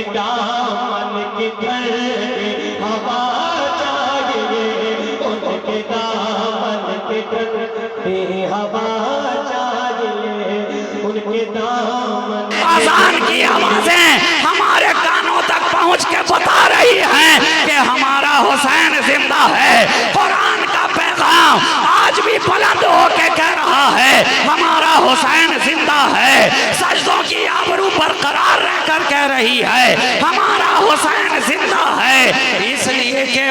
दामन की धरती हवा चाहिए, उनके दामन की धरती हवा चाहिए, उनके दामन। अज़ान की आवाजें हमारे कानों तक पहुंच के बता रही हैं कि हमारा हुसैन जिंदा है। कुरान का पैगाम आज भी बुलंद होके कह रहा है हमारा हुसैन जिंदा है। सजदों की आबरू बरकरार रहकर कह रही है हमारा हुसैन जिंदा है। इसलिए कि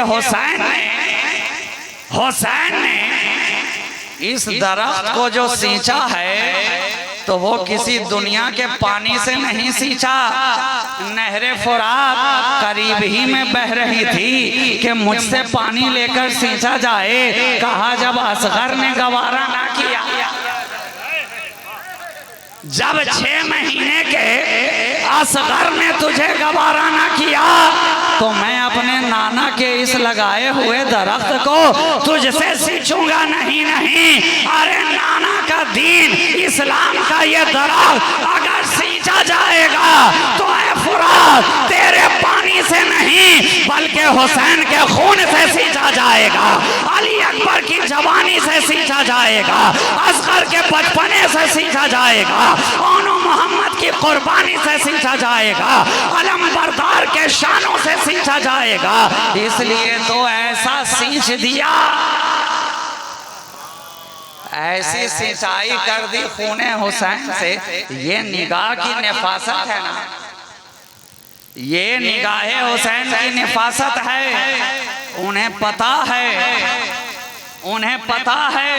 हुसैन ने इस दरख्त को जो सींचा है तो वो किसी दुनिया के पानी से नहीं सींचा। नहरे फुरात करीब ही में बह रही थी कि मुझसे पानी लेकर सींचा जाए। कहा जब असगर ने गवारा ना किया, जब 6 महीने के असगर ने तुझे गवारा ना किया तो मैं अपने नाना के इस लगाए हुए दरख्त को तुझसे सींचूंगा नहीं। अरे नाना का दीन इस्लाम का ये दरख्त अगर सींचा जाएगा तो ऐ फुरात तेरे पानी से नहीं बल्कि हुसैन के खून से सींचा जाएगा, अली अकबर की जवानी से सींचा जाएगा, असगर के बचपने से सींचा जाएगा, ओनो मोहम्मद की कुर्बानी से सींचा जाएगा, अलम बरदार के शानों से सींचा जाएगा। इसलिए तो ऐसा सींच दिया, ऐसी सिंचाई कर दी खूने हुसैन से। ये निगाह की नफासत है ना, ये निगाहे हुसैन की नफासत है। उन्हें पता है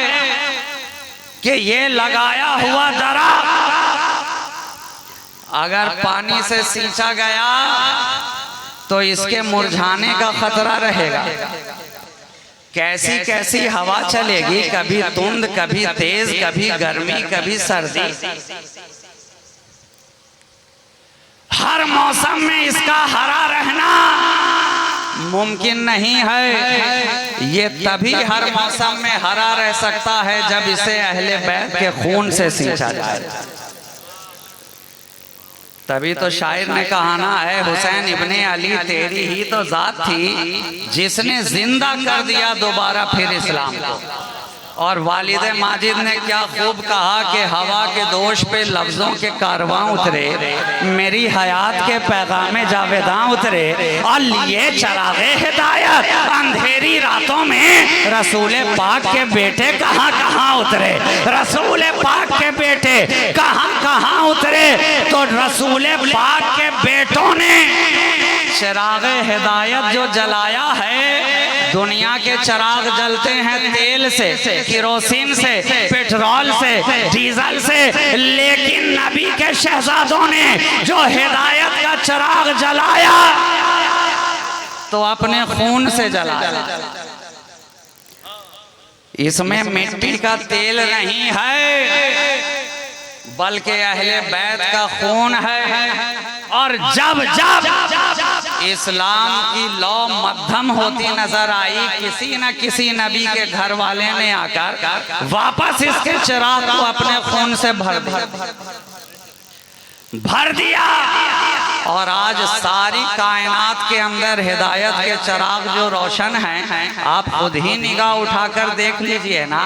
कि ये लगाया हुआ दरख्त अगर पानी से सींचा गया तो इसके मुरझाने का खतरा रहेगा। कैसी कैसी हवा चलेगी, कभी धुंध, कभी तेज, कभी गर्मी, कभी सर्दी। हर मौसम में इसका हरा रहना मुमकिन नहीं है। ये तभी हर मौसम में हरा रह सकता है जब इसे अहले बैत के खून से सींचा जाए। तभी तो शायर ने कहा ना है हुसैन इब्ने अली तेरी ही तो जात थी जिसने जिंदा कर दिया दोबारा फिर इस्लाम को। और वालिद माजिद ने क्या खूब कहा कि हवा के दोष पे लफ्जों के कारवां उतरे, मेरी हयात के पैगामे जावेदां उतरे और लिए चरागे हिदायत अंधेरी रातों में रसूल पाक के बेटे कहाँ कहाँ उतरे, रसूल पाक के बेटे कहाँ कहाँ उतरे। तो रसूल पाक के बेटों ने चरागे हिदायत जो जलाया है, दुनिया के चराग जलते हैं तेल से, केरोसिन से, पेट्रोल से, डीजल से, लेकिन नबी के शहजादों ने जो हिदायत का चराग जलाया तो अपने खून से जलाया। इसमें मिट्टी का तेल नहीं है बल्कि अहले बैत का खून है। और जब इस्लाम की लौ मध्यम होती नजर आई, किसी न किसी नबी के घर वाले ने आकर वापस इसके चिराग को अपने खून से भर दिया। और आज सारी कायनात के अंदर हिदायत के चिराग जो रोशन हैं, आप खुद ही निगाह उठाकर देख लीजिए ना।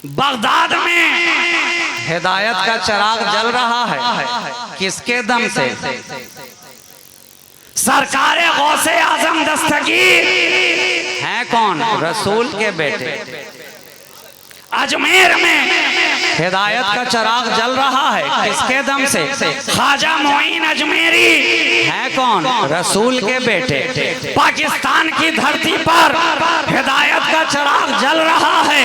बगदाद में हिदायत का चिराग जल रहा है, किसके दम से? सरकार गौसे आजम दस्तगीर हैं कौन? रसूल के बेटे। अजमेर में हिदायत का चिराग जल रहा है, किसके दम से? ख्वाजा मोइन अजमेरी है कौन? रसूल के बेटे। पाकिस्तान की धरती पर हिदायत का चिराग जल रहा है,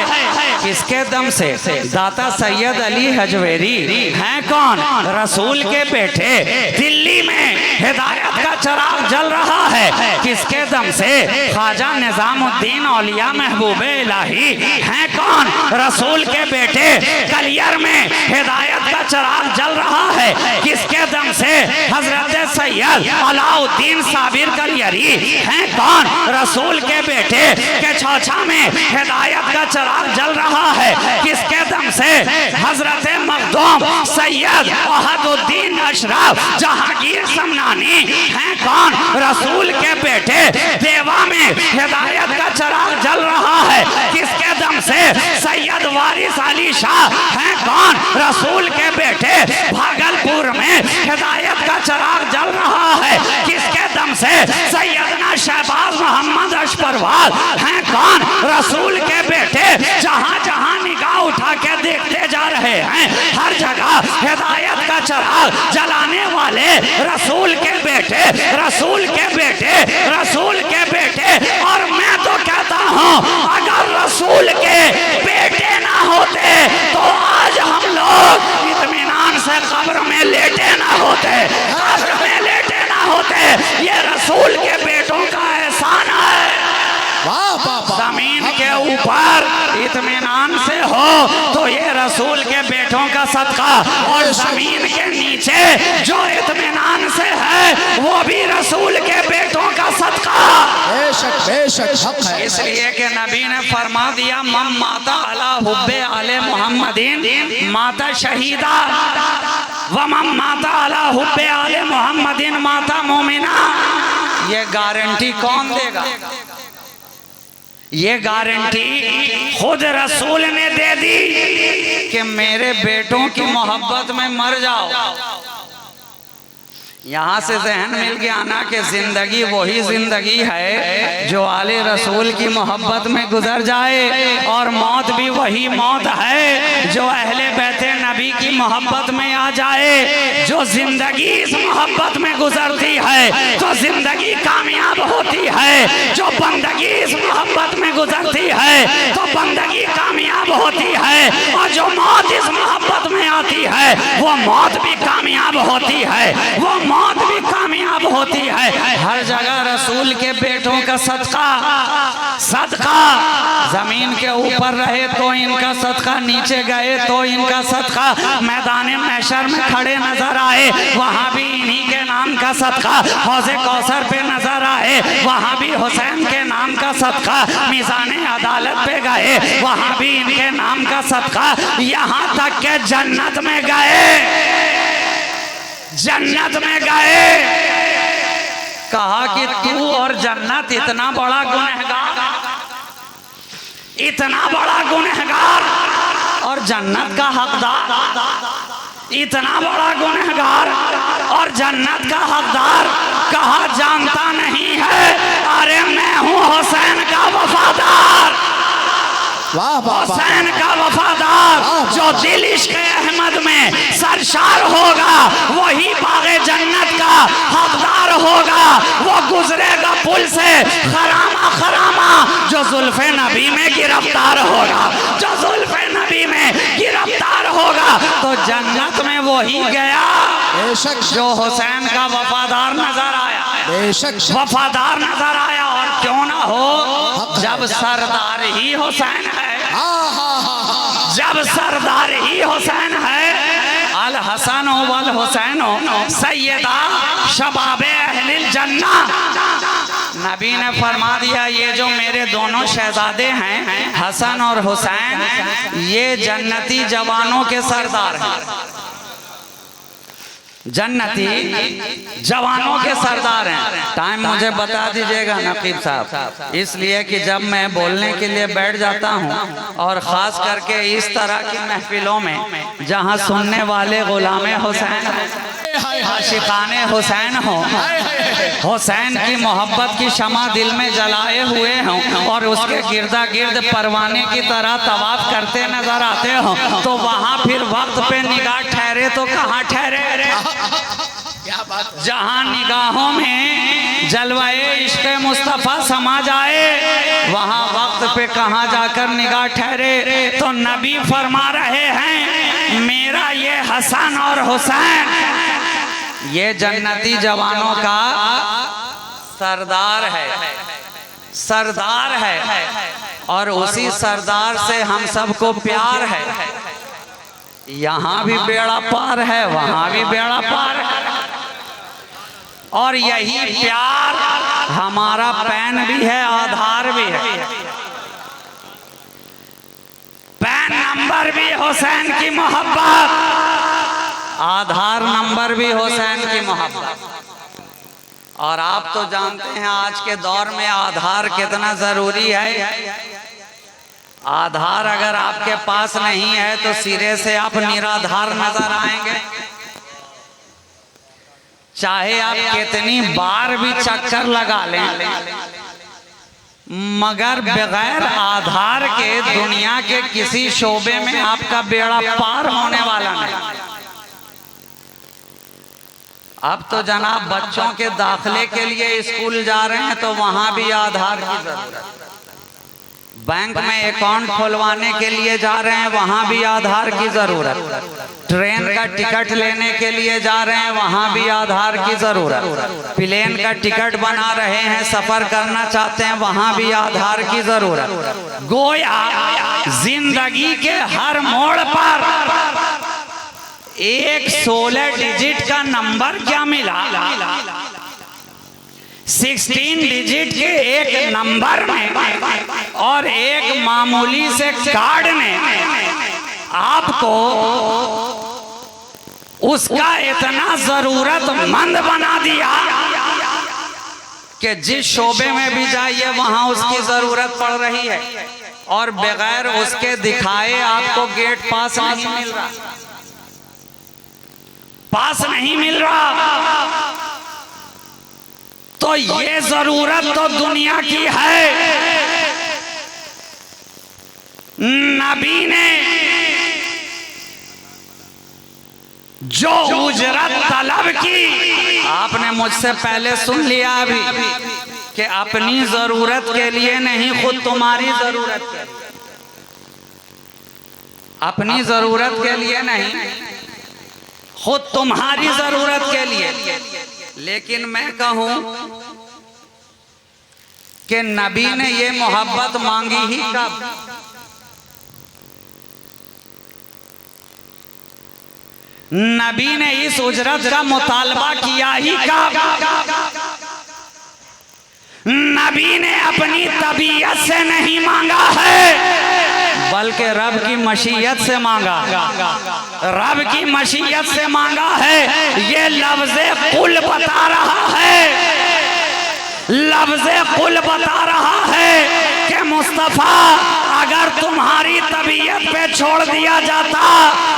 किसके दम से? दाता सैयद अली हजवेरी है कौन? रसूल के बेटे। दिल्ली में हिदायत का चिराग जल रहा है, किसके दम से? ख्वाजा निजामुद्दीन औलिया महबूबे इलाही है कौन? रसूल के बेटे। कलियर में हिदायत का चिराग जल रहा है, किसके दम से? हजरत सैयद अलाउद्दीन साबिर कलियरी हैं कौन? रसूल के बेटे के छौछा में हिदायत का चिराग जल रहा है। किसके दम से? हजरत मखदूम सैयद अहदुद्दीन अशरफ जहांगीर समनानी हैं कौन? रसूल के बेटे। देवा में हिदायत का चिराग जल रहा है। किसके दम से? सैयद वारिस अली शाह हैं कौन? रसूल के बेटे। भागलपुर में हिदायत का चिराग जल रहा है। किसके दम से? सैयदना शहबाज मोहम्मद अशफरवाल हैं कौन? रसूल के बेटे। जहां जहां निगाह उठा के देखते जा रहे हैं, हर जगह हिदायत का चिराग जलाने वाले रसूल के बेटे, रसूल के बेटे, रसूल के बेटे। और मैं तो कहता हूं, अगर रसूल के बेटे ना होते तो आज हम लोग इत्मीनान से कब्र में लेटे ना होते, कब्र में लेटे ना होते। ये रसूल के बेटों का एहसान है। जमीन के ऊपर इत्मीनान से हो तो ये रसूल के बेटों का सदका, और जमीन के नीचे जो इत्मीनान से है वो भी रसूल के बेटों का सदका। बेशक हक है। इसलिए कि नबी ने फरमा दिया, मम माता अला हुब्बे आले मोहम्मदीन माता शहीदा व मम माता अला हुब्बे आले मोहम्मदीन माता मोमिना। ये गारंटी कौन देगा? ये गारंटी खुद रसूल ने दे दी कि मेरे बेटों की मोहब्बत में मर जाओ। यहाँ से जहन मिल गया ना कि जिंदगी वही जिंदगी है जो आले रसूल की मोहब्बत में गुजर जाए, और मौत भी वही मौत है जो अहले बैते नबी की मोहब्बत में आ जाए। जो जिंदगी इस मोहब्बत में गुजरती है तो जिंदगी कामयाब होती है। जो बंदगी इस मोहब्बत में गुजरती है तो बंदगी कामयाब होती है। और जो मौत इस मोहब्बत में आती है वो मौत भी कामयाब होती है, वो मौत भी कामयाब होती है। हर जगह रसूल के बेटों का सदका, सदका। जमीन के ऊपर रहे तो इनका सदका, नीचे गए तो इनका सदका, मैदान महशर में खड़े नजर आए वहां भी इन्हीं के नाम का सदका, हौज़े कौसर पे नजर आए वहां भी हुसैन के नाम का सदका, मीज़ाने अदालत पे गए वहां भी इनके नाम का सदका। यहाँ तक के जन्नत में गए, जन्नत में गए, कहा कि तू और जन्नत इतना बड़ा गुनहगार, इतना बड़ा गुनहगार और जन्नत का हकदार, इतना बड़ा गुनहगार और जन्नत का हकदार, कहा जानता नहीं है? अरे मैं हूँ हुसैन का वफादार, हुसैन का वफादार। जो दिल इश्क़ अहमद में सरशार होगा वही बाग़े जन्नत का हकदार होगा। वो गुजरेगा पुल से खरामा खरामा जो जुल्फ़े नबी में गिरफ्तार होगा, जो जुल्फ़े नबी में गिरफ्तार होगा तो जन्नत में वही गया जो हुसैन का वफादार नजर आया, वफादार नजर आया। और क्यों ना हो, जब सरदार ही हुसैन है, जब सरदार ही हुसैन है। अल हसन वल हुसैन सैयदा शबाबे अहलिल जन्ना। नबी ने फरमा दिया, ये जो मेरे दोनों शहजादे हैं हसन और हुसैन, ये जन्नती जवानों के सरदार हैं, जन्नती जवानों के सरदार हैं। टाइम मुझे बता दीजिएगा नकीब साहब, इसलिए कि जब मैं बोलने के लिए बैठ जाता हूं और ख़ास करके इस तरह की महफिलों में जहां सुनने वाले गुलामे हुसैन, आशिकाने हुसैन हो, हुसैन की मोहब्बत की शमा दिल में जलाए हुए हों और उसके गिरदा गिर्द परवाने की तरह तवाफ करते नजर आते हो, तो वहां फिर वक्त पे निगाह ठहरे तो कहाँ ठहरे? जहां निगाहों में जलवाए इश्क़ मुस्तफ़ा समा जाए वहां वक्त पे कहाँ जाकर निगाह ठहरे? तो नबी फरमा रहे हैं, मेरा ये हसन और हुसैन ये जन्नती जवानों का सरदार है, सरदार है, और उसी सरदार से हम सबको प्यार है। यहाँ भी बेड़ा पार है, वहाँ भी बेड़ा पार है। और यही प्यार हमारा पैन भी है, आधार भी है। पैन नंबर भी हुसैन की मोहब्बत, आधार नंबर भी हुसैन की मोहब्बत। और आप तो जानते हैं आज के दौर में आधार कितना जरूरी है। आधार अगर आपके पास नहीं है तो सिरे से आप निराधार नजर आएंगे। चाहे आप कितनी बार भी चक्कर लगा लें, मगर बगैर आधार के दुनिया के किसी शोबे में आपका बेड़ा पार होने वाला नहीं। अब तो जनाब बच्चों के दाखिले के लिए स्कूल जा रहे हैं तो वहां भी आधार की जरूरत है। बैंक में अकाउंट खुलवाने के लिए जा रहे हैं, वहां भी आधार की जरूरत। ट्रेन का टिकट लेने के लिए जा रहे हैं, वहां भी आधार की जरूरत। प्लेन का टिकट बना रहे हैं, सफर करना चाहते हैं, वहां भी आधार की जरूरत। गोया जिंदगी के हर मोड़ पर एक 16 डिजिट का नंबर क्या मिला, 16 डिजिट के एक नंबर में और एक मामूली से कार्ड ने आपको उसका इतना जरूरतमंद बना दिया कि जिस शोबे में भी जाइए वहां उसकी जरूरत पड़ रही है और बगैर उसके दिखाए आपको गेट पास नहीं मिल रहा, पास नहीं मिल रहा। तो ये जरूरत तो दुनिया की है। नबी ने जो उजरत तलब की, आपने मुझसे पहले सुन लिया अभी कि अपनी जरूरत के लिए नहीं, खुद तुम्हारी जरूरत के लिए, अपनी जरूरत के लिए नहीं, खुद तुम्हारी जरूरत के लिए। लेकिन मैं कहूं कि नबी ने ये मोहब्बत मांगी ही कब? नबी ने इस उजरत का मुतालबा किया ही कब? नबी ने अपनी तबीयत से नहीं मांगा है, बल्कि रब की मशीयत से मांगा, रब की मशीयत से मांगा है। ये लफ्ज़े कुल बता रहा है, लफ्ज़े कुल बता रहा है कि मुस्तफ़ा अगर तुम्हारी तबीयत पे छोड़ दिया जाता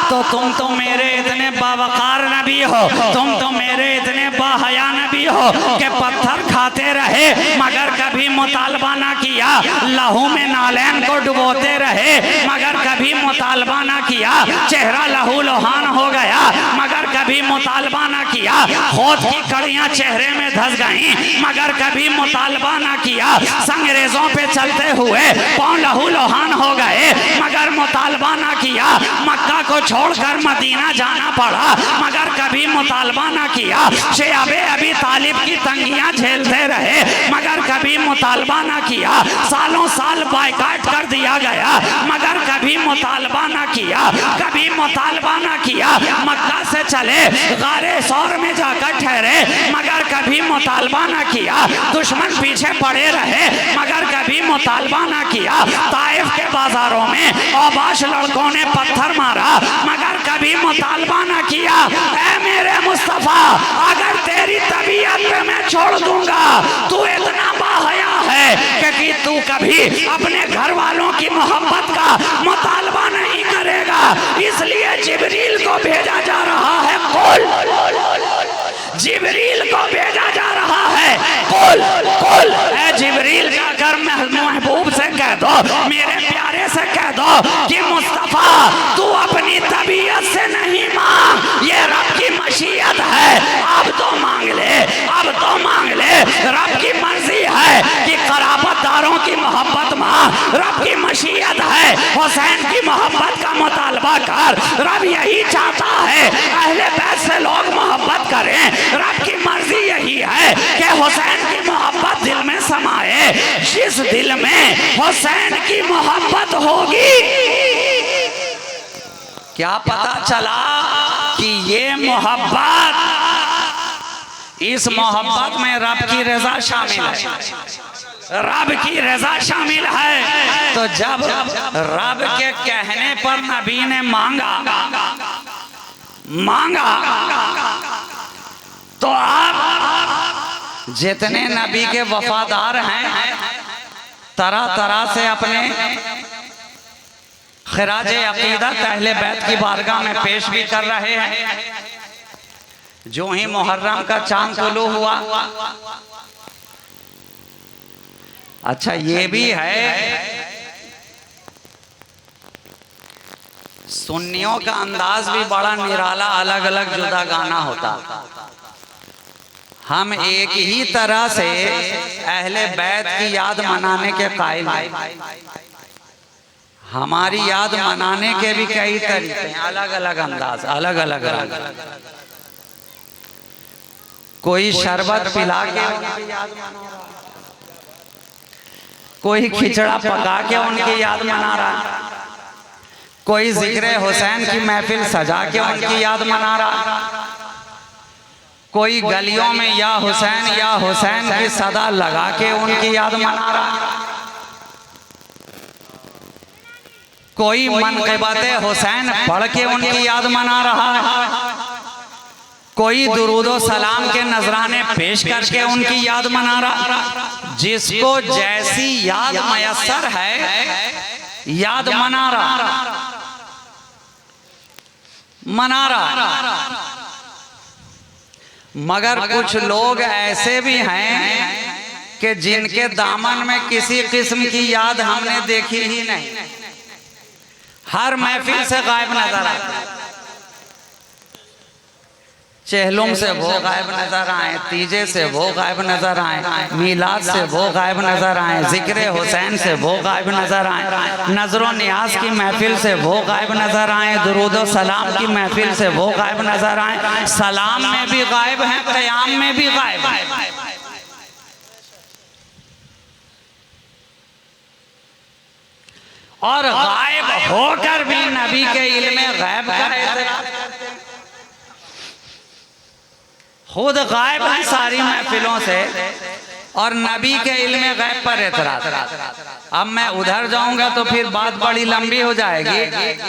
तो तुम तो मेरे इतने बावकार नबी हो, तुम तो मेरे इतने बाहया नबी हो कि पत्थर खाते रहे मगर कभी मुतालबा ना किया, लहू में नालैन को डुबोते रहे मगर कभी मुतालबा ना किया, चेहरा लहू लोहान हो गया मगर कभी मुतालबा ना किया, होठ की कड़ियां चेहरे में धस गईं मगर कभी मुतालबा ना किया, संगरेजों पे चलते हुए पांव लहू लोहान हो गए मगर मुतालबा ना किया, मक्का को छोड़कर मदीना जाना पड़ा मगर कभी मुतालबा ना किया, शेअबे अबी तालिब की तंगियां झेलते रहे मगर कभी मुतालबा ना किया, सालों साल बायकाट कर दिया गया मगर कभी मुतालबा ना किया, कभी मुतालबा ना किया, मक्का से चले गारे सौर में जाकर ठहरे मगर कभी मुतालबा ना किया, दुश्मन पीछे पड़े रहे मगर कभी मुतालबा ना किया, ताइफ के बाजारों में औबाश लड़कों ने पत्थर मारा मगर कभी मुतालबा ना किया। ऐ मेरे मुस्तफा अगर तेरी तबीयत पे मैं छोड़ दूंगा, तू इतना बाहया है कि तू कभी अपने घर वालों की मोहब्बत का मुतालबा नहीं करेगा, इसलिए जिब्रील को भेजा जा रहा है, कुल जिब्रील को भेजा जा रहा है, कुल कुल ऐ जिब्रील जाकर महबूब से कह दो, मेरे प्यारे से कह दो कि मुस्तफा तू अपनी तबीयत से नहीं मांग, ये रब की मशीयत है, अब तो मांग ले, अब तो मांग ले, रब की मर्जी है कि कराबतदारों की मोहब्बत मांग, रब की मशीयत है हुसैन की मोहब्बत का मुतालबा कर, रब यही चाहता है अहले बैत से लोग मोहब्बत करें, रब की मर्जी यही है कि हुसैन की मोहब्बत दिल में समाए, जिस दिल में हुसैन की मोहब्बत होगी। क्या पता चला कि ये मोहब्बत इस मोहब्बत में रब की रजा शामिल है, रब की रजा शामिल है। तो जब रब के कहने पर नबी ने मांगा तो आप जितने नबी के वफादार हैं तरह तरह से अपने खिराज अकीदत अहले बैत की बारगाह में पेश भी कर रहे हैं। जो ही मुहर्रम का चांद तुलू हुआ, अच्छा ये भी है सुन्नियों का अंदाज भी बड़ा निराला, अलग अलग जुदा गाना होता। हम एक ही तरह से अहले बैत की याद मनाने के कायल हैं। हमारी याद मनाने के भी कई तरीके हैं, अलग अलग अंदाज, अलग अलग रंग। कोई शरबत पिला के उनकी याद मना रहा, कोई खिचड़ा पका के उनकी याद मना रहा, कोई जिक्र हुसैन की महफिल सजा के उनकी याद मना रहा, कोई गलियों में या हुसैन की सदा लगा के उनकी याद मना रहा, कोई मनक़िबत हुसैन पढ़ के उनकी याद मना रहा है, कोई दुरूदो सलाम के नजराने पेश करके उनकी याद मना रहा। जिसको जैसी याद मयस्सर है याद मना रहा। मगर कुछ लोग ऐसे भी हैं कि जिनके दामन में किसी किस्म की याद हमने देखी ही नहीं, हर महफिल से गायब नजर आते। चहलुम से वो गायब नजर आए, तीजे से वो गायब नजर आए, मीलाद से वो गायब नजर आए, जिक्र हुसैन से वो गायब नजर आए, नजरो नियाज की महफिल से वो गायब नजर आए, दुरूदो सलाम की महफिल से वो गायब नजर आए। सलाम में भी गायब है, क़याम में भी गायब है। और गायब होकर भी नबी के इल्म गैब का एतराफ़, खुद गायब है सारी महफिलों से और नबी के इल्म गैब पर एतराज़। अब मैं उधर जाऊंगा तो फिर बात बड़ी लंबी हो जाएगी।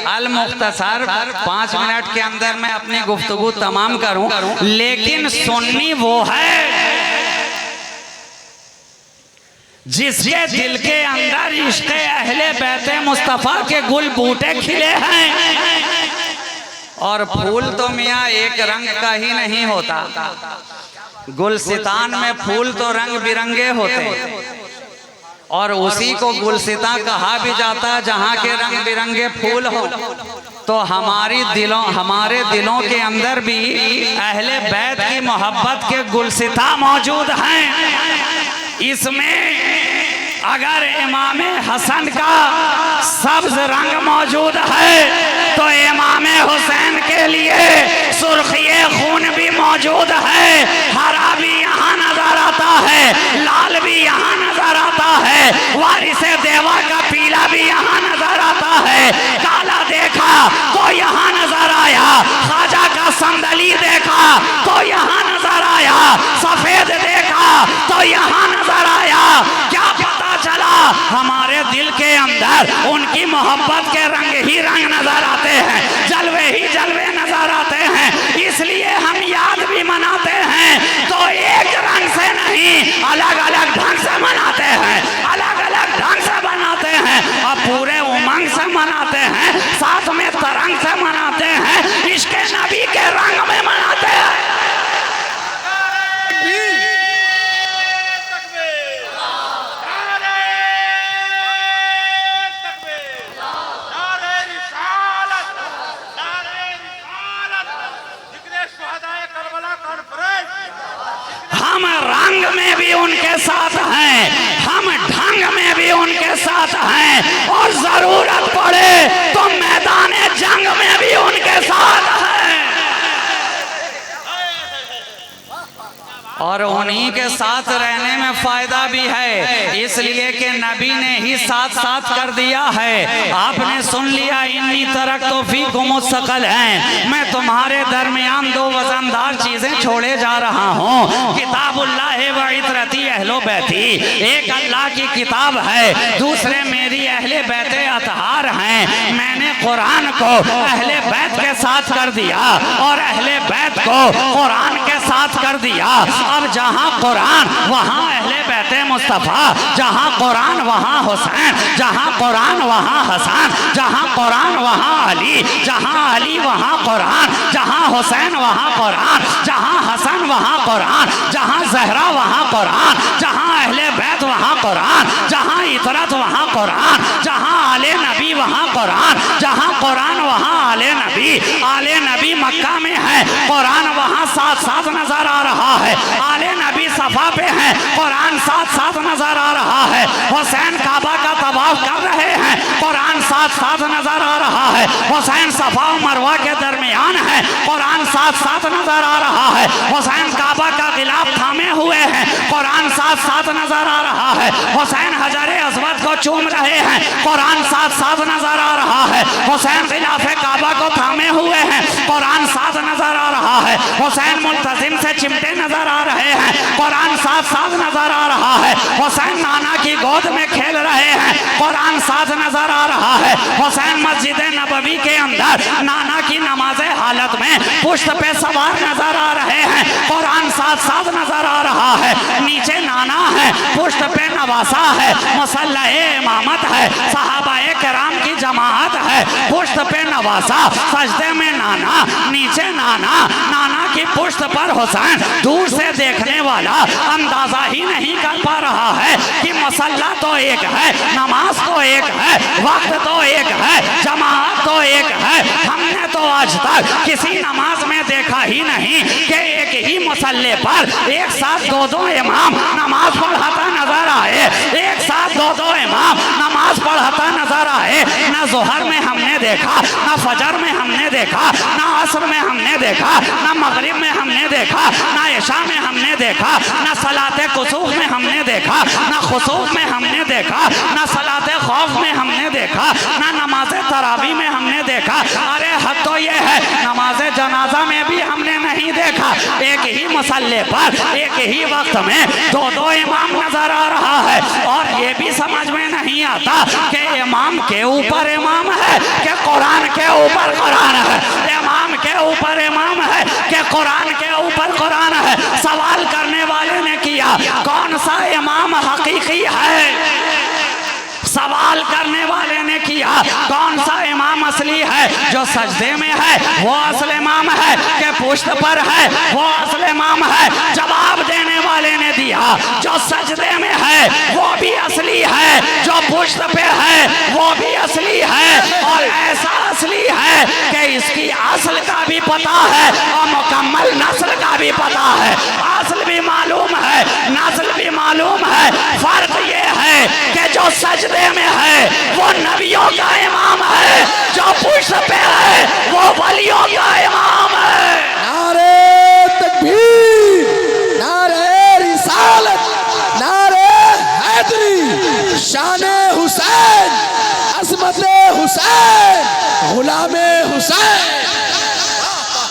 अल मुख्तसर 5 मिनट के अंदर मैं अपनी गुफ्तगू तमाम करूं। लेकिन सुन्नी वो है जिसके दिल के अंदर इश्क़े अहले बैते मुस्तफ़ा के गुल बूटे खिले हैं। और फूल तो मियाँ एक रंग का ही नहीं होता, गुलसितान में फूल तो रंग बिरंगे होते हैं और उसी को गुलसिता कहा भी जाता है जहाँ के रंग बिरंगे फूल हो। तो हमारे दिलों के अंदर भी अहले बैत की मोहब्बत के गुलसिता मौजूद हैं। इसमें अगर इमाम हसन का सब्ज रंग मौजूद है तो इमाम हुसैन के लिए सुर्खिए खून भी मौजूद है। हरा भी यहाँ नजर आता है, लाल भी यहाँ नजर आता है, वारिसे देवा का पीला भी यहाँ नजर आता है। काला देखा तो यहाँ नजर आया, ख्वाजा का संदली देखा तो यहाँ नजर आया, सफेद देखा तो यहाँ नजर आया। क्या पता चला हमारे दिल के अंदर उनकी मोहब्बत के रंग ही रंग नजर आते हैं, जलवे ही जलवे नजर आते हैं। इसलिए हम याद भी मनाते हैं तो एक रंग से नहीं, अलग अलग ढंग से मनाते हैं, अलग अलग ढंग से मनाते हैं और पूरे उमंग से मनाते हैं, साथ में तरंग से मनाते हैं, इश्क़े नबी के रंग में मनाते हैं। हम रंग में भी उनके साथ हैं, हम ढंग में भी उनके साथ हैं और जरूरत पड़े तो मैदान जंग में भी उनके साथ हैं। और उन्हीं के साथ रहने में फायदा भी है, इसलिए कि नबी ने ही साथ साथ कर दिया है। आपने सुन लिया, इन्नी तरक तो फीकुम मुस्तक़ल है, मैं तुम्हारे दरमियान दो वजनदार चीजें छोड़े जा रहा हूँ। किताबुल्लाह व इतरती अहलो बैती, एक अल्लाह की किताब है, दूसरे मेरी अहले बैते अतहार हैं। मैंने कुरान को अहले बैत के साथ कर दिया और अहले बैत को कुरान के साथ कर दिया। अब जहाँ कुरान वहाँ अहले बैते मुस्तफ़ा, जहाँ कुरान वहाँ हुसैन, जहाँ कुरान वहाँ हसन, जहाँ कुरान वहाँ अली, जहाँ अली वहाँ कुरान, जहाँ हुसैन वहाँ कुरान, जहाँ हसन वहाँ कुरान, जहाँ जहरा वहाँ कुरान, जहाँ अहले बैत वहाँ कुरान, जहाँ इतरत वहाँ कुरान, जहाँ आले नबी वहाँ कुरान, जहाँ कुरान वहाँ आले नबी। आले नबी मक्का में है, कुरान वहाँ साथ साथ नजर आ रहा है। आले नबी सफा पे हैं, कुरान साथ साथ नजर आ रहा है। हुसैन काबा का तवाफ कर रहे हैं, कुरान साथ साथ नजर आ रहा है। हुसैन सफा और मरवा के दरमियान है, कुरान साथ साथ नजर आ रहा है। हुसैन काबा का गिलाफ थामे हुए हैं, कुरान साथ साथ नजर आ रहा है। हुसैन हजरे अस्वद को चूम रहे हैं, कुरान साथ साथ नजर आ रहा है। हुसैन गिलाफे काबा को थामे हुए हैं, कुरान साथ नजर आ रहा है। हुसैन मुल्तजिम से चिमटे नजर आ रहे हैं, कुरान साथ साथ नजर आ रहा है। हुसैन नाना की गोद में खेल रहे हैं, कुरान साथ नजर आ रहा है। हुसैन मस्जिद नबवी के अंदर नाना की नमाज हालत में पुश्त पे सवार नजर आ रहे हैं, कुरान साथ साथ नजर आ रहा है। नीचे नाना है, पुश्त पे नवासा है, मुसल्लह इमामत है, सहाबाए किराम की जमात है, पुश्त पे नवासा, सजदे में नाना, नीचे नाना, नाना की पुश्त पर हुसैन। दूर से देखने वाला अंदाजा ही नहीं कर पा रहा है कि मसल्ला तो एक है, नमाज तो एक है, वक्त तो एक है, जमात तो एक है। हमने तो आज तक किसी नमाज में देखा ही नहीं कि एक ही मसल्ले पर एक साथ दो दो इमाम नमाज पढ़ाता नजर आए, एक साथ दो दो इमाम नमाज पढ़ाता नजर आए। न जोहर में हमने देखा, न फजर में हमने देखा, न असर में हमने देखा, न मगरिब में हमने देखा, न इशा में हमने देखा, न सलाते कुसूफ में हमने देखा, न खुसूफ में हमने देखा, न सलाते खौफ में हमने देखा, न नमाज तरावी में हमने देखा। अरे हद तो ये है, नमाज जनाजा में भी हमने नहीं देखा। एक ही मसल्ले पर एक ही वक्त में दो दो इमाम नजर आ रहा है। और ये भी समझ में नहीं आता कि इमाम के ऊपर इमाम है कि कुरान के ऊपर कुरान है, इमाम के ऊपर इमाम है कि कुरान के ऊपर कुरान है। सवाल करने वाले ने किया, कौन सा इमाम हकीकी है? सवाल करने वाले ने किया, कौन सा इमाम असली है? जो सजदे में है वो असल इमाम है कि पुश्त पर है वो असल इमाम है? जवाब देने वाले ने दिया, जो सजदे में है वो भी असली है, जो पुश्त पे है वो भी असली है। और ऐसा असली है कि इसकी असल का भी पता है और मुकम्मल नस्ल का भी पता है। असल भी मालूम है, नस्ल भी मालूम है। फर्क ये है कि जो सजदे में है वो नबियों का इमाम है, जो पुश्त पे है वो वलियों का इमाम है। नारे तकबीर, नारे रिसालत, नारे हैदरी, शाने हुसैन, अज़मते हुसैन, गुलामे हुसैन।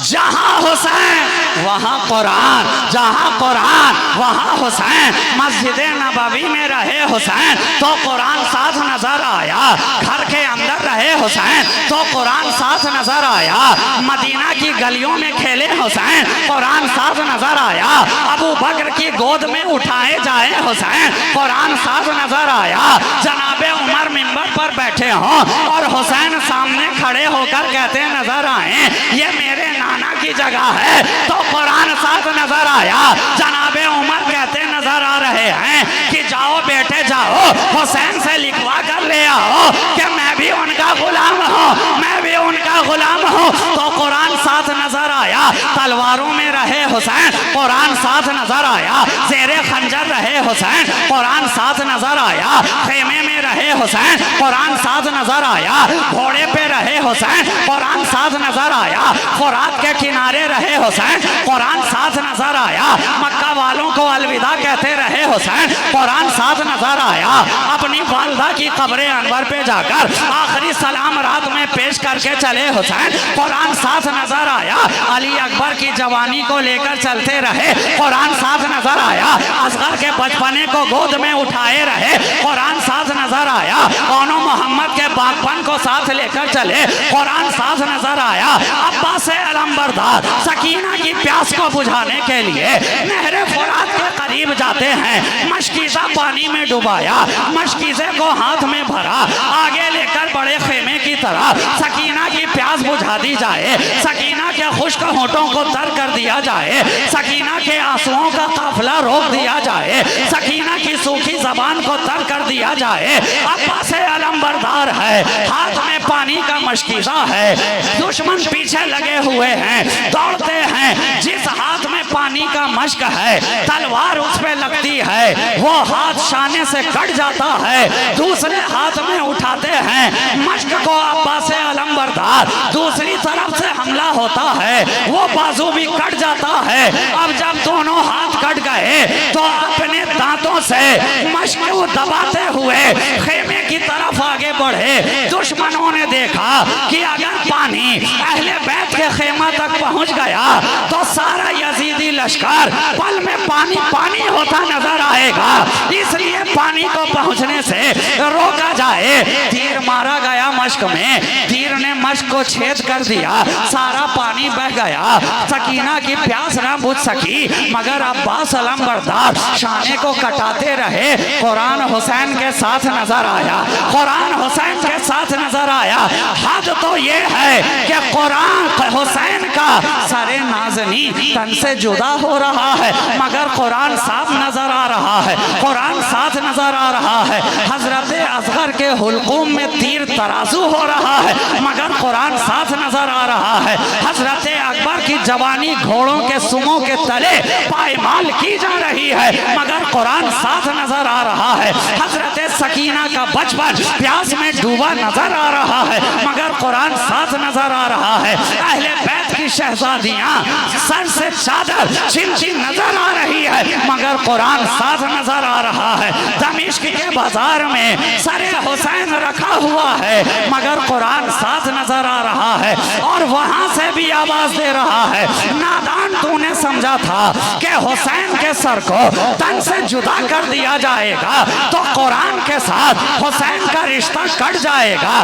जहाँ हुसैन वहाँ कुरान, जहाँ कुरान वहाँ हुसैन। मस्जिद नबवी में रहे हुसैन तो कुरान साथ नजर आया, घर के अंदर रहे हुसैन तो कुरान साथ नजर आया, मदीना की गलियों में खेले हुसैन कुरान साथ नजर आया, अबू बकर की गोद में उठाए जाए हुसैन कुरान साथ नजर आया, जनाबे उमर मिंबर पर बैठे हों और हुसैन सामने खड़े होकर कहते नजर आए ये मेरे नाना की जगह है तो कुरान साथ नजर आया। जनाबे उमर कहते नजर आ रहे हैं कि जाओ बेटे जाओ, हुसैन से लिखवा कर ले आओ कि मैं भी उनका गुलाम हूँ, मैं भी उनका गुलाम हूँ। तो कुरान साथ नजर आया, तलवारों में रहे हुसैन कुरान साथ नजर आया, ज़ेरे खंजर रहे हुसैन कुरान साथ नजर आया, खेमे में रहे हुसैन कुरान साथ नजर आया, घोड़े पे रहे हुसैन कुरान साथ नजर आया, फुरात के किनारे रहे हुसैन कुरान साथ नजर नजर आया, मक्का वालों को अलविदा कहते रहे हुसैन। कुरान साथ नजर आया, अपनी वालदा की कब्र अनवर पे जाकर आखिरी सलाम रात में पेश करके चले हुसैन। कुरान साथ नजर आया, अली अकबर की जवानी को लेकर चलते रहे। कुरान साथ नजर आया, असगर के बचपने को गोद में उठाए रहे। कुरान साथ नजर आया, ओनो मोहम्मद के बागपन को साथ लेकर चले। कुरान साथ नजर आया, अब्बास अलंबरदार सकीना की प्यास को बुझाने के लिए नहरे फुरात के करीब जाते हैं। मशकीज़ा पानी में डुबाया, मशकीज़े को हाथ में भरा, आगे लेकर बड़े खेमे की तरह सकीना की प्यास बुझा दी जाए, सकीना के खुश्क होठों को तर कर दिया जाए, सकीना के आंसुओं का काफिला रोक दिया जाए, सकीना की सूखी जबान को तर कर दिया जाए। अब्बास अलंबरदार है, हाथ में पानी का मशकीज़ा है, दुश्मन पीछे लगे हुए हैं, दौड़ते हैं। जिस हाथ में पानी का मश्क है, तलवार उस पे लगती है, वो हाथ शाने से कट जाता है। दूसरे हाथ में उठाते हैं मश्क को अब्बास अलंबरदार, दूसरी तरफ से हमला होता है, वो बाजू भी कट जाता है। अब जब दोनों हाथ कट गए तो अपने दांतों से मश्क को दबाते हुए खेमे की तरफ आगे बढ़े। दुश्मनों ने देखा कि अगर पानी अहले बैत के खेमा तक पहुंच गया तो सारा यजीदी लश्कर पल में पानी पानी होता नजर आएगा, इसलिए पानी को पहुंचने से रोका जाए। तीर मारा गया मश्क में, तीर ने मश्क को छेद कर दिया, सारा पानी बह गया। सकीना की प्यास न बुझ सकी, मगर अब्बास अलंबरदार शाने को कटाते रहे। कुरान हुसैन के साथ नजर आया, कुरान हुसैन के साथ नजर आया। हद तो ये है कि कुरान हुसैन का सरे नाज़नी तन से जुदा हो रहा है, मगर कुरान साफ नजर आ रहा है, कुरान साथ नजर आ रहा है। हजरत असगर के हुल्कूम में तीर तराजू हो रहा है, मगर कुरान साथ नजर आ रहा है। हजरत अकबर की जवानी घोड़ों के सुमों के तले पायमाल की जा रही है, मगर कुरान साथ नजर आ रहा है। हजरत सकीना का बचपन प्यास में डूबा नजर आ रहा है, मगर कुरान साथ नजर आ रहा है। अहले बैत की शहजादियां सर से चादर छिलती नजर आ रही है, मगर कुरान साथ नजर आ रहा है। दमिश्क के बाजार में सरे हुसैन रखा हुआ है, मगर कुरान साथ नजर आ रहा है। और वहां से भी आवाज दे रहा है, नादान तूने समझा था कि हुसैन के सर को तन से जुदा कर दिया जाएगा तो कुरान के साथ हुसैन का रिश्ता कट जाएगा।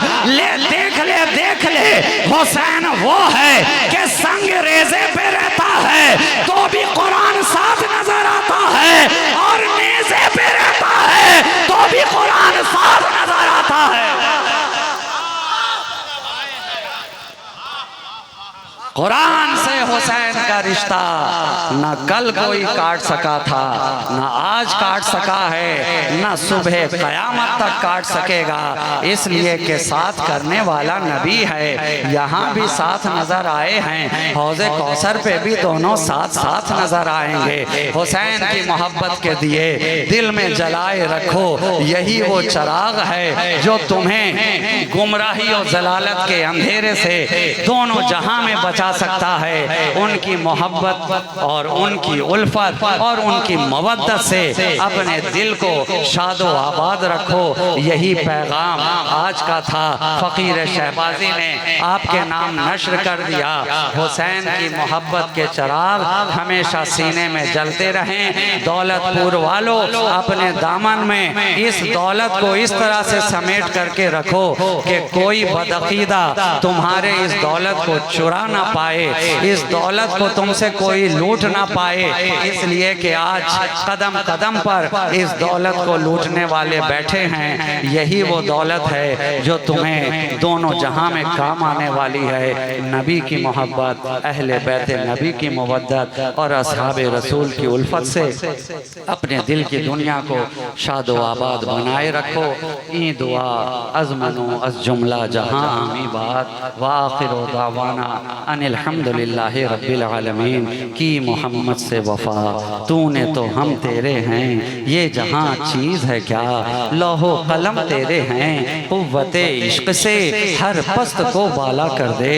देख ले हुसैन वो है कि संग रेजे पे रहता है तो भी कुरान साथ नजर आता है, और नेज़े पे रहता है तो भी कुरान साथ नजर आता है। कुरान से हुसैन का रिश्ता न कल कोई काट सका था, न आज काट सका है, न सुबह कयामत तक काट सकेगा, इसलिए कि साथ करने वाला नबी है। यहाँ भी साथ नजर आए हैं, हौज़े कौसर पे भी दोनों साथ साथ नजर आएंगे। हुसैन की मोहब्बत के दिए दिल में जलाए रखो, यही वो चिराग है जो तुम्हें गुमराही और जलालत के अंधेरे से दोनों जहां में बचा सकता है। उनकी मोहब्बत और उनकी उल्फत और उनकी मवद्दत से अपने दिल को शादो आबाद रखो, यही पैगाम आज का था। फकीर शहबाजी ने आपके नाम नश्र कर दिया। हुसैन की मोहब्बत के चिराग हमेशा सीने में जलते रहें। दौलतपुर वालों, अपने दामन में इस दौलत को इस तरह से समेट करके रखो कि कोई बदअकीदा तुम्हारे इस दौलत को चुरा ना पाए, इस दौलत को तुमसे कोई लूट ना पाए, इसलिए कि आज कदम कदम पर इस दौलत को लूटने वाले बैठे हैं। यही वो दौलत है जो तुम्हें दोनों जहां में काम आने वाली है। नबी की मोहब्बत, अहले बैत नबी की मवद्दत और असहाबे रसूल की उल्फत से अपने दिल की दुनिया को शादो आबाद बनाए रखो। ई दुआ अज़मनो अज़ जुमला जहां आमी बात व आखिर दावाना अनिल हम्दुलिल्लाहि इलाहे रब्बिल आलमीन की मोहम्मद से वफा, तूने तो हम तेरे हैं, ये जहां चीज़ है क्या, लौहो कलम तेरे हैं, कुव्वते इश्क से हर पस्त को बाला कर दे,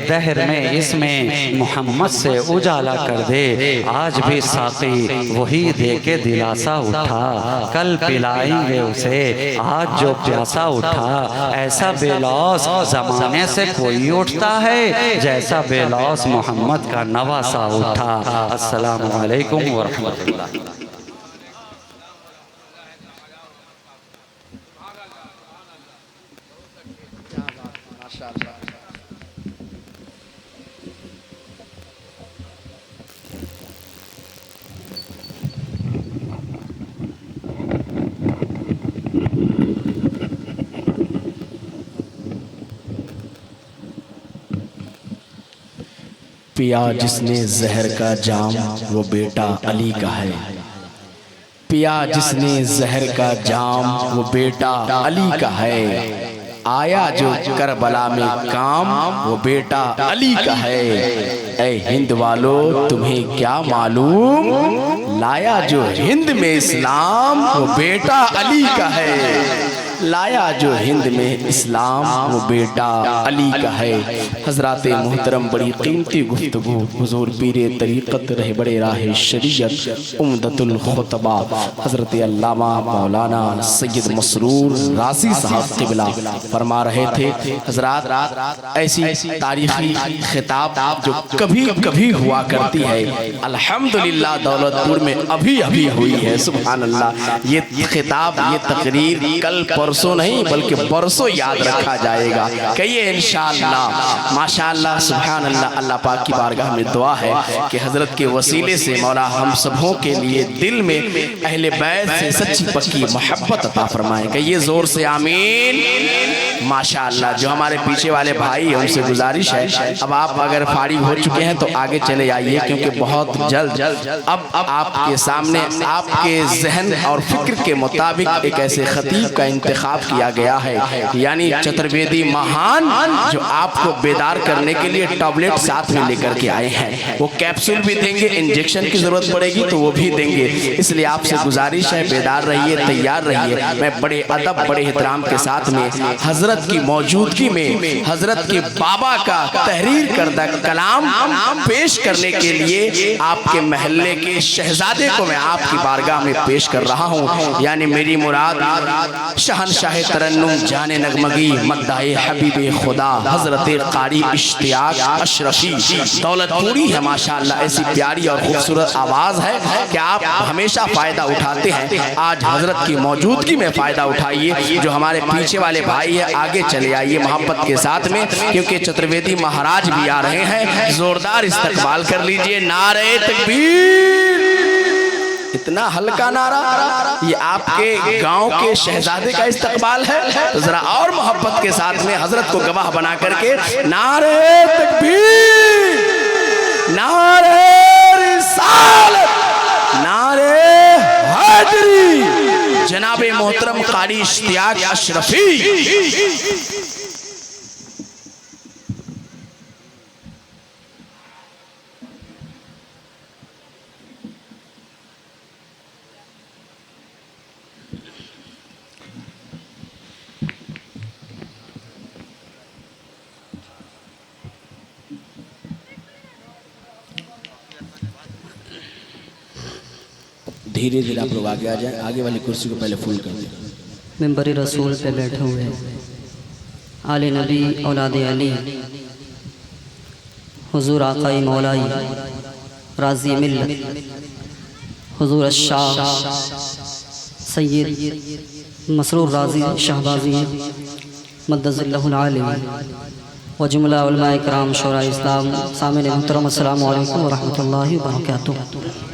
दहर में इसमें मोहम्मद से उजाला कर दे। आज भी साकी वही दे के दिलासा उठा, कल पिलाएंगे उसे आज जो प्यासा उठा। ऐसा बेलौस जमाने से कोई उठता है, जैसा बेलौस मोहम्मद का नवासा उठा। अस्सलामु अलैकुम व रहमतुल्लाह। पिया जिसने जहर का जाम वो बेटा अली का है, पिया जिसने जहर का जाम वो बेटा अली का है, आया जो करबला में काम वो बेटा अली का है। ऐ हिंद वालों तुम्हें क्या मालूम, लाया जो हिंद में इस्लाम वो बेटा अली का है, लाया जो हिंद में इस्लाम वो बेटा अली का है। हजरात मोहतरम बड़ी कीमती गुफ्तगू हुजूर पीरे तरीक़त रहे बड़े राह शरीयत उम्दतुल खुतबा हजरत अल्लामा मौलाना सैयद मसरूर राजी साहब क़िबला फरमा रहे थे। हजरात ऐसी तारीखी खिताब जो कभी कभी हुआ करती है, अल्हम्दुलिल्लाह दौलतपुर में अभी अभी हुई है। सुभान अल्लाह, ये खिताब ये तकरीर कल परसों नहीं बल्कि बरसों याद रखा जाएगा। कहिए इंशाअल्लाह माशाअल्लाह सुभान अल्लाह। अल्लाह पाक की बारगाह में दुआ है कि हजरत के वसीले से मौला हम सबों के लिए दिल में अहले बैत से सच्ची पक्की मोहब्बत अता फरमाए। कहिए जोर से आमीन माशाअल्लाह। जो हमारे पीछे वाले भाई हैं उनसे गुजारिश है, अब आप अगर फारिग हो चुके हैं तो आगे चले आइए, क्योंकि बहुत जल्द अब आपके सामने आपके जहन और फिक्र के मुताबिक एक ऐसे खतीब का इंतखाब किया गया है, यानी चतुर्वेदी महान, जो आपको बेदार करने के लिए टैबलेट साथ में लेकर के आए हैं। वो कैप्सूल भी देंगे, इंजेक्शन की जरूरत पड़ेगी तो वो भी देंगे। इसलिए आपसे गुजारिश है बेदार रहिए, तैयार रहिए। मैं बड़े अदब बड़े एहतराम के साथ में हजरत की मौजूदगी में हजरत के बाबा का तहरीर करदा कलाम पेश करने के लिए आपके महल्ले के शहजादे को मैं आपकी बारगाह में पेश कर रहा हूँ। यानी मेरी मुराद शहनशाह तरन्नुम जाने नगमगी मद्दाए हबीबे खुदा हजरत कारी इश्तियाक अशरफी दौलतपुरी है माशाअल्लाह। ऐसी प्यारी और खूबसूरत आवाज़ है कि आप हमेशा फ़ायदा उठाते हैं। आज हजरत की मौजूदगी में फ़ायदा उठाइए। जो हमारे पीछे वाले भाई है आगे चले आइए मोहब्बत के साथ में, क्योंकि चतुर्वेदी महाराज भी आ रहे हैं। जोरदार इस्तकबाल कर लीजिए। नारे तकबीर। इतना हल्का नारा, ये आपके गांव के शहजादे का इस्तकबाल है, तो जरा और मोहब्बत के साथ में हजरत को गवाह बना करके नारे तकबीर, नारे रिसालत, नारे हैदरी, जनाबे मोहतरम कारी इश्तियाक अशरफी। धीरे धीरे आप लोग आगे आ जाए। आगे वाली कुर्सी को पहले फुल कर दें। मिंबर रसूल पे बैठे हुए आले नबी औलाद अली हुजूर आकाई मौलाई राजी मिल्लत हुजूर शाह सैयद मसरूर राजी शहबाजी मद्दज़िल्लहुल आलिम व जुमला उलमाए किराम शोरा इस्लाम सामने मुहतरम अस्सलामु अलैकुम व रहमतुल्लाहि व बरकातुहू।